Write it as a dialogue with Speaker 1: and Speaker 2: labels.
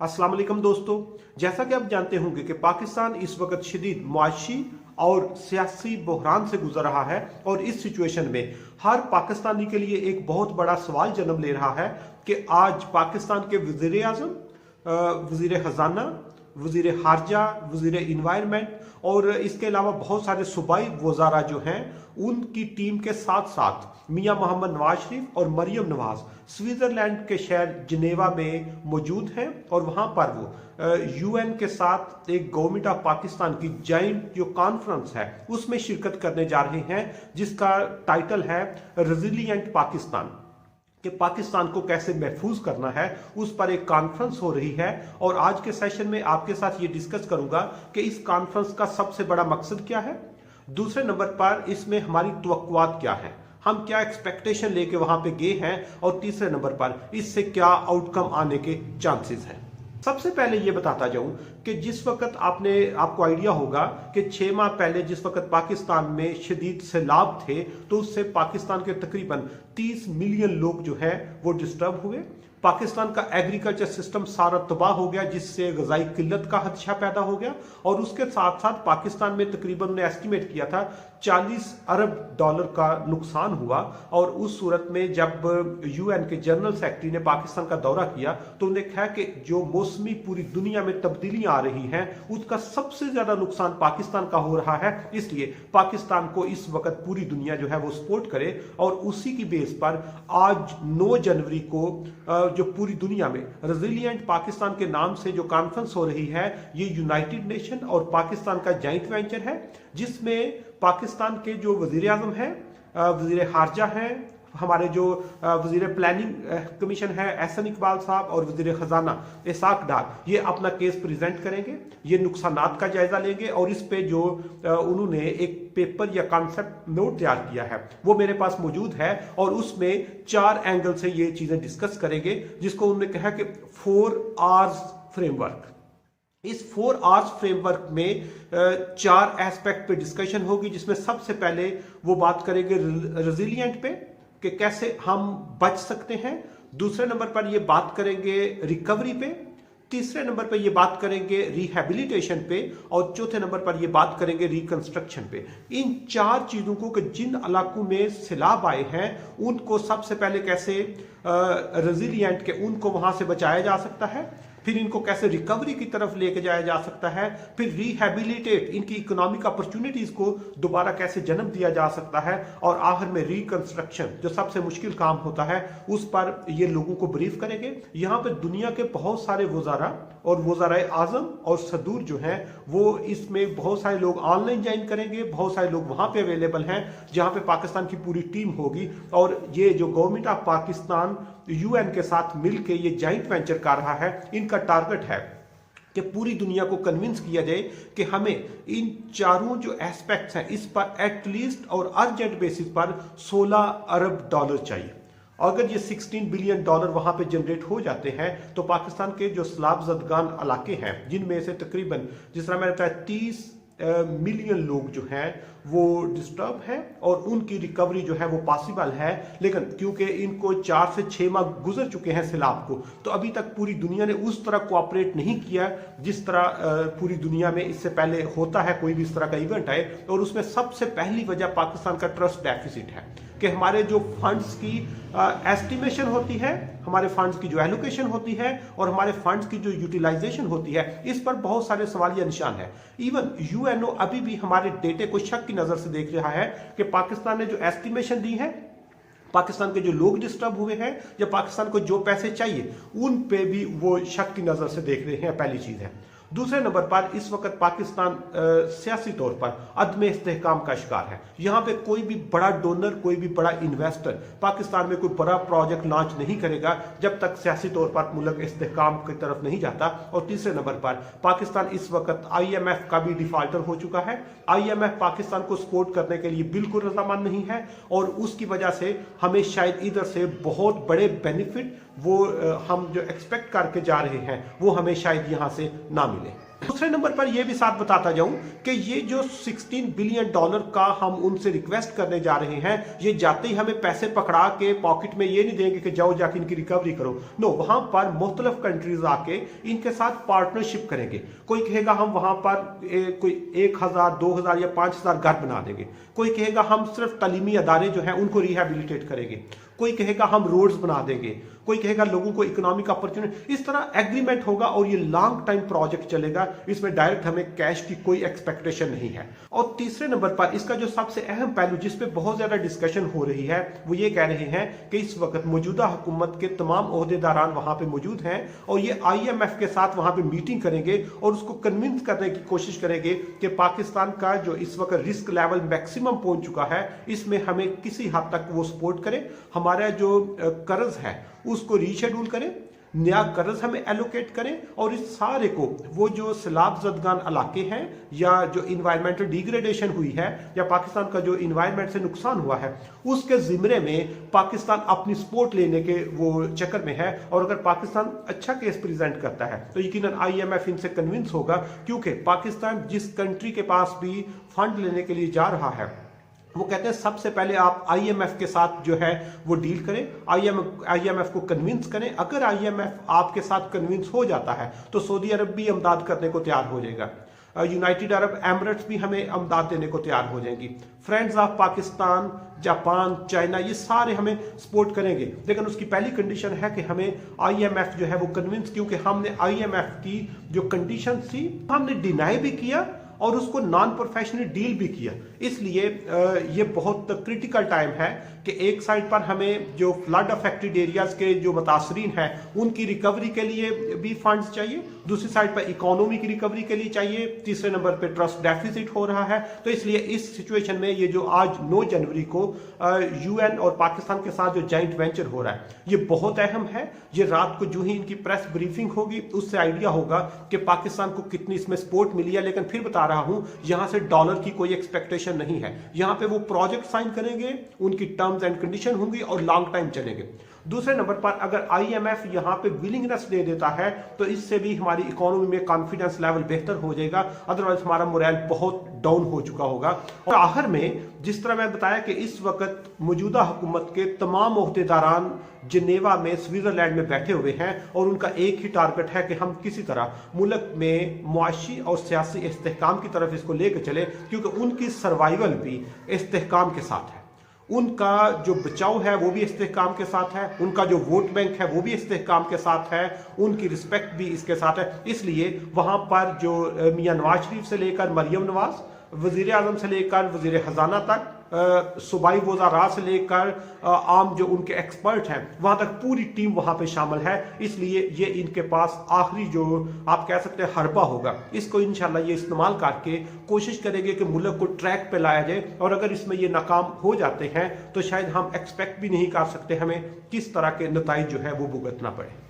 Speaker 1: अस्सलाम वालेकुम दोस्तों, जैसा कि आप जानते होंगे कि पाकिस्तान इस वक्त शदीद मुआशी और सियासी बहरान से गुजर रहा है और इस सिचुएशन में हर पाकिस्तानी के लिए एक बहुत बड़ा सवाल जन्म ले रहा है कि आज पाकिस्तान के वज़ीर आज़म, वज़ीर ख़जाना, वज़ीर खारजा, वज़ीर इन्वायरमेंट और इसके अलावा बहुत सारे सूबाई वज़ारा जो हैं उनकी टीम के साथ साथ मियां मोहम्मद नवाज शरीफ और मरियम नवाज स्विट्ज़रलैंड के शहर जिनेवा में मौजूद हैं और वहां पर वो यूएन के साथ एक गवर्नमेंट ऑफ पाकिस्तान की जॉइंट जो कॉन्फ्रेंस है उसमें शिरकत करने जा रहे हैं, जिसका टाइटल है रेजिलिएंट पाकिस्तान, कि पाकिस्तान को कैसे महफूज करना है। उस पर एक कॉन्फ्रेंस हो रही है और आज के सेशन में आपके साथ ये डिस्कस करूंगा कि इस कॉन्फ्रेंस का सबसे बड़ा मकसद क्या है, दूसरे नंबर पर इसमें हमारी तवक्कुआत क्या है, हम क्या एक्सपेक्टेशन लेके वहां पे गए हैं, और तीसरे नंबर पर इससे क्या आउटकम आने के चांसेस हैं। सबसे पहले ये बताता जाऊं कि जिस वक्त आपको आइडिया होगा कि 6 माह पहले जिस वक्त पाकिस्तान में शदीद सैलाब थे तो उससे पाकिस्तान के तकरीबन 30 मिलियन लोग जो है वो डिस्टर्ब हुए। पाकिस्तान का एग्रीकल्चर सिस्टम सारा तबाह हो गया, जिससे ग़िज़ाई किल्लत का खदशा पैदा हो गया और उसके साथ साथ पाकिस्तान में तकरीबन उन्होंने एस्टिमेट किया था 40 अरब डॉलर का नुकसान हुआ। और उस सूरत में जब यूएन के जनरल सेक्रेटरी ने पाकिस्तान का दौरा किया तो उन्होंने कहा कि जो मौसमी पूरी दुनिया में तब्दीलियां आ रही हैं उसका सबसे ज्यादा नुकसान पाकिस्तान का हो रहा है, इसलिए पाकिस्तान को इस वक्त पूरी दुनिया जो है वो सपोर्ट करे। और उसी की बेस पर आज 9 जनवरी को जो पूरी दुनिया में रेजिलिएंट पाकिस्तान के नाम से जो कॉन्फ्रेंस हो रही है, ये यूनाइटेड नेशन और पाकिस्तान का जॉइंट वेंचर है, जिसमें पाकिस्तान के जो वजीर आजम हैं, वजीर खारजा हैं, हमारे जो वजीर प्लानिंग कमीशन है एहसन इकबाल साहब और वजीर खजाना इसाक डार, ये अपना केस प्रेजेंट करेंगे, ये नुकसानात का जायजा लेंगे और इस पे जो उन्होंने एक पेपर या कॉन्सेप्ट नोट तैयार किया है वो मेरे पास मौजूद है और उसमें 4 एंगल से ये चीजें डिस्कस करेंगे, जिसको उन्होंने कहा कि 4 आवर्स फ्रेमवर्क। इस 4 आवर्स फ्रेमवर्क में 4 एस्पेक्ट पे डिस्कशन होगी, जिसमें सबसे पहले वो बात करेंगे रेजिलिएंट पे कि कैसे हम बच सकते हैं, दूसरे नंबर पर ये बात करेंगे रिकवरी पे, तीसरे नंबर पर ये बात करेंगे रिहैबिलिटेशन पे और चौथे नंबर पर ये बात करेंगे रिकंस्ट्रक्शन पे। इन 4 चीजों को कि जिन इलाकों में सैलाब आए हैं उनको सबसे पहले कैसे रेजिलिएंट के उनको वहां से बचाया जा सकता है, फिर इनको कैसे रिकवरी की तरफ लेके जाया जा सकता है, फिर रिहैबिलिटेट इनकी इकोनॉमिक अपॉर्चुनिटीज को दोबारा कैसे जन्म दिया जा सकता है, और आखिर में रिकंस्ट्रक्शन जो सबसे मुश्किल काम होता है उस पर ये लोगों को ब्रीफ करेंगे। यहाँ पे दुनिया के बहुत सारे वज़ारा और वज़ाराए आज़म और सदूर जो हैं वो इसमें बहुत सारे लोग ऑनलाइन ज्वाइन करेंगे, बहुत सारे लोग वहां पे अवेलेबल हैं जहां पे पाकिस्तान की पूरी टीम होगी। और ये जो गवर्नमेंट ऑफ पाकिस्तान यूएन के साथ मिलकर ये जॉइंट वेंचर कर रहा है, इनका टारगेट है कि पूरी दुनिया को कन्विंस किया जाए कि हमें इन चारों जो एस्पेक्ट्स हैं इस पर एटलीस्ट और अर्जेंट बेसिस पर 16 अरब डॉलर चाहिए। अगर ये 16 बिलियन डॉलर वहां पे जनरेट हो जाते हैं तो पाकिस्तान के जो सैलाब ज़दगान इलाके हैं, जिनमें से तकरीबन जिस तरह मैंने बताया 30 मिलियन लोग जो हैं वो डिस्टर्ब हैं और उनकी रिकवरी जो है वो पॉसिबल है, लेकिन क्योंकि इनको 4 से 6 माह गुजर चुके हैं सैलाब को, तो अभी तक पूरी दुनिया ने उस तरह कोऑपरेट नहीं किया जिस तरह पूरी दुनिया में इससे पहले होता है कोई भी इस तरह का इवेंट आए। और उसमें सबसे पहली वजह पाकिस्तान का ट्रस्ट डेफिसिट है कि हमारे जो फंड्स की एस्टिमेशन होती है, हमारे फंड्स की जो एलोकेशन होती है और हमारे फंड्स की जो यूटिलाइजेशन होती है, इस पर बहुत सारे सवालिया निशान है। इवन यूएनओ अभी भी हमारे डेटे को शक की नजर से देख रहा है कि पाकिस्तान ने जो एस्टिमेशन दी है, पाकिस्तान के जो लोग डिस्टर्ब हुए हैं या पाकिस्तान को जो पैसे चाहिए उन पे भी वो शक की नजर से देख रहे हैं, पहली चीज है। दूसरे नंबर पर इस वक्त पाकिस्तान सियासी तौर पर अदम इस्तेहकाम का शिकार है। यहाँ पे कोई भी बड़ा डोनर, कोई भी बड़ा इन्वेस्टर पाकिस्तान में कोई बड़ा प्रोजेक्ट लॉन्च नहीं करेगा जब तक सियासी तौर पर मुल्क इस्तेहकाम की तरफ नहीं जाता। और तीसरे नंबर पर पाकिस्तान इस वक्त IMF का भी डिफॉल्टर हो चुका है। IMF पाकिस्तान को सपोर्ट करने के लिए बिल्कुल रजामंद नहीं है और उसकी वजह से हमें शायद इधर से बहुत बड़े बेनिफिट वो हम जो एक्सपेक्ट करके जा रहे हैं वो हमें शायद यहाँ से ना मिले। दूसरे नंबर पर यह भी साथ बताता जाऊं कि ये जो $16 बिलियन का हम उनसे रिक्वेस्ट करने जा रहे हैं, ये जाते ही हमें पैसे पकड़ा के पॉकेट में ये नहीं देंगे कि जाओ जाके इनकी रिकवरी करो। नो, वहां पर मुख्तलिफ कंट्रीज आके इनके साथ पार्टनरशिप करेंगे। कोई कहेगा हम वहां पर कोई 1000, 2000 या 5000 घर बना देंगे। कोई कहेगा हम सिर्फ तालीमी अदारे जो हैं उनको रिहेबिलिटेट करेंगे। कोई कहेगा हम रोड्स बना देंगे। कोई कहेगा लोगों को इकोनॉमिक अपॉर्चुनिटी। इस तरह एग्रीमेंट होगा और ये लॉन्ग टाइम प्रोजेक्ट चलेगा। इसमें डायरेक्ट हमें कैश की कोई एक्सपेक्टेशन नहीं है। और तीसरे नंबर पर इसका जो सबसे अहम पहलू जिस पे बहुत ज्यादा डिस्कशन हो रही है वो ये कह रहे हैं कि इस वक्त मौजूदा हुकूमत के तमाम ओहदेदारान वहां पे मौजूद हैं और ये IMF के साथ वहां पे मीटिंग करेंगे और उसको कन्विंस करने की कोशिश करेंगे कि पाकिस्तान का जो इस वक्त रिस्क लेवल मैक्सिमम पहुंच चुका है, इसमें हमें किसी हद तक वो सपोर्ट करें, हमारा जो कर्ज है उसको रीशेड्यूल करें, नया कर्ज हमें एलोकेट करें और इस सारे को वो जो सैलाब ज़दगान इलाके हैं या जो इन्वायरमेंटल डिग्रेडेशन हुई है या पाकिस्तान का जो इन्वायरमेंट से नुकसान हुआ है उसके जिम्मे में पाकिस्तान अपनी सपोर्ट लेने के वो चक्कर में है। और अगर पाकिस्तान अच्छा केस प्रेजेंट करता है तो यकीनन IMF इनसे कन्विंस होगा, क्योंकि पाकिस्तान जिस कंट्री के पास भी फंड लेने के लिए जा रहा है वो कहते हैं सबसे पहले आप IMF के साथ जो है वो डील करें, IMF को कन्विंस करें। अगर IMF आपके साथ कन्विंस हो जाता है तो सऊदी अरब भी इमदाद करने को तैयार हो जाएगा, यूनाइटेड अरब एमिरेट्स भी हमें इमदाद देने को तैयार हो जाएंगी, friends of Pakistan, Japan, China, ये सारे हमें सपोर्ट करेंगे। लेकिन उसकी पहली कंडीशन है कि हमें IMF जो है वो कन्विंस, क्योंकि हमने IMF की जो कंडीशन थी हमने डिनाई भी किया और उसको नॉन प्रोफेशनल डील भी किया। इसलिए ये बहुत क्रिटिकल टाइम है कि एक साइड पर हमें जो फ्लड अफेक्टेड एरियाज के जो मुतासरीन हैं उनकी रिकवरी के लिए भी फंड्स चाहिए, दूसरी साइड पर इकोनॉमी की रिकवरी के लिए चाहिए, तीसरे नंबर पे ट्रस्ट डेफिसिट हो रहा है। तो इसलिए इस सिचुएशन में ये जो आज 9 जनवरी को UN और पाकिस्तान के साथ जो जॉइंट वेंचर हो रहा है ये बहुत अहम है। ये रात को जो ही इनकी प्रेस ब्रीफिंग होगी उससे आइडिया होगा कि पाकिस्तान को कितनी इसमें सपोर्ट मिली है। लेकिन फिर बता रहा हूं यहां से डॉलर की कोई एक्सपेक्टेशन नहीं है। यहां पे वो प्रोजेक्ट साइन करेंगे, उनकी टर्म्स एंड कंडीशन होंगी और लॉन्ग टाइम चलेंगे। दूसरे नंबर पर अगर IMF यहां पे विलिंगनेस दे देता है तो इससे भी हमारी इकोनॉमी में कॉन्फिडेंस लेवल बेहतर हो जाएगा, अदरवाइज हमारा मोरल बहुत डाउन हो चुका होगा। और आखिर में जिस तरह मैं बताया कि इस वक्त मौजूदा हुकूमत के तमाम ओहदेदारान जिनेवा में, स्विट्जरलैंड में बैठे हुए हैं और उनका एक ही टारगेट है कि हम किसी तरह मुल्क में मुआशी और सियासी इस्तेहकाम की तरफ इसको लेकर चले, क्योंकि उनकी सर्वाइवल भी इस्तेहकाम के साथ है, उनका जो बचाव है वो भी इस्तेहकाम के साथ है, उनका जो वोट बैंक है वो भी इस्तेहकाम के साथ है, उनकी रिस्पेक्ट भी इसके साथ है। इसलिए वहां पर जो मियां नवाज शरीफ से लेकर मरियम नवाज, वजीर आजम से लेकर वजीर खजाना तक, सूबाई वज़ारा से लेकर आम जो उनके एक्सपर्ट हैं वहां तक पूरी टीम वहां पे शामिल है। इसलिए ये इनके पास आखिरी जो आप कह सकते हैं हरबा होगा, इसको इंशाल्लाह ये इस्तेमाल करके कोशिश करेंगे कि मुल्क को ट्रैक पे लाया जाए। और अगर इसमें ये नाकाम हो जाते हैं तो शायद हम एक्सपेक्ट भी नहीं कर सकते हमें किस तरह के नताइज जो है वो भुगतना पड़े।